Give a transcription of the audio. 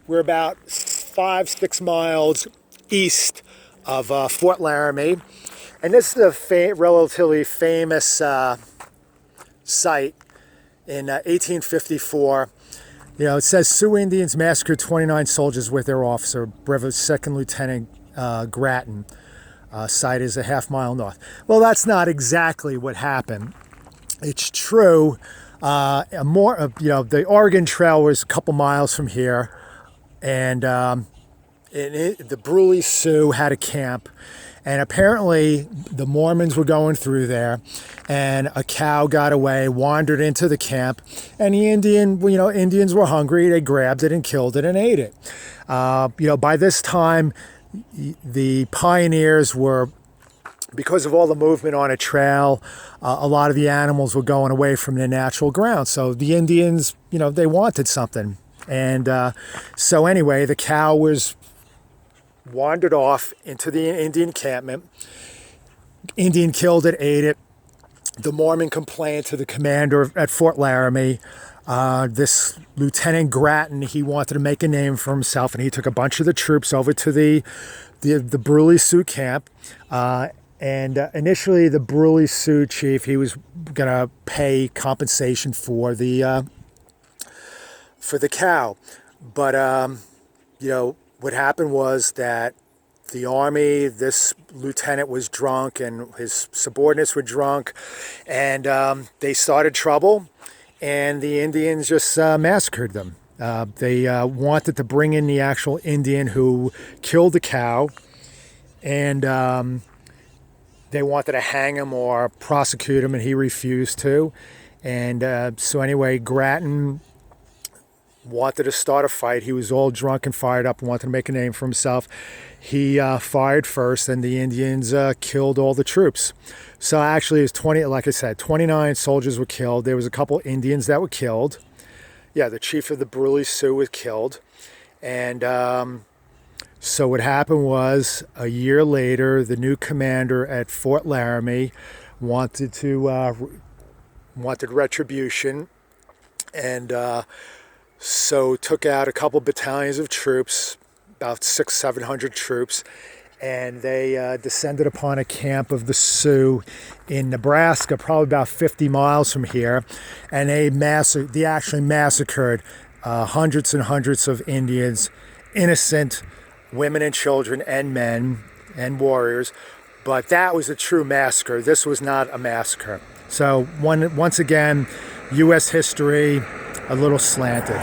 We're about 5-6 miles east of Fort Laramie. And this is a relatively famous site in 1854. It says Sioux Indians massacred 29 soldiers with their officer, Brevet Second Lieutenant Grattan. Site is a half-mile north. Well, that's not exactly what happened. It's true. The Oregon Trail was a couple miles from here, and the Bruley Sioux had a camp, and apparently the Mormons were going through there, and a cow got away, wandered into the camp, and the Indians were hungry. They grabbed it and killed it and ate it. By this time, the pioneers were, because of all the movement on a trail, a lot of the animals were going away from their natural ground. So the Indians, they wanted something. And so anyway, the cow wandered off into the Indian encampment. Indian killed it, ate it. The Mormon complained to the commander at Fort Laramie. This Lieutenant Grattan, he wanted to make a name for himself, and he took a bunch of the troops over to the Bruley Sioux camp. And initially, the Bruley Sioux chief, he was going to pay compensation for the cow. But, what happened was that the army, this lieutenant was drunk and his subordinates were drunk, and they started trouble, and the Indians just massacred them. They wanted to bring in the actual Indian who killed the cow, and they wanted to hang him or prosecute him, and he refused to. And so anyway, Grattan wanted to start a fight. He was all drunk and fired up and wanted to make a name for himself. He fired first, and the Indians killed all the troops. So actually, it was 29 soldiers were killed. There was a couple Indians that were killed. Yeah, the chief of the Bruley Sioux was killed. And so what happened was, a year later, the new commander at Fort Laramie wanted retribution, and so took out a couple battalions of troops, about 600-700 troops, and they descended upon a camp of the Sioux in Nebraska, probably about 50 miles from here, and they actually massacred hundreds and hundreds of Indians, innocent women and children and men and warriors. But that was a true massacre. This was not a massacre. So once again, U.S. history a little slanted.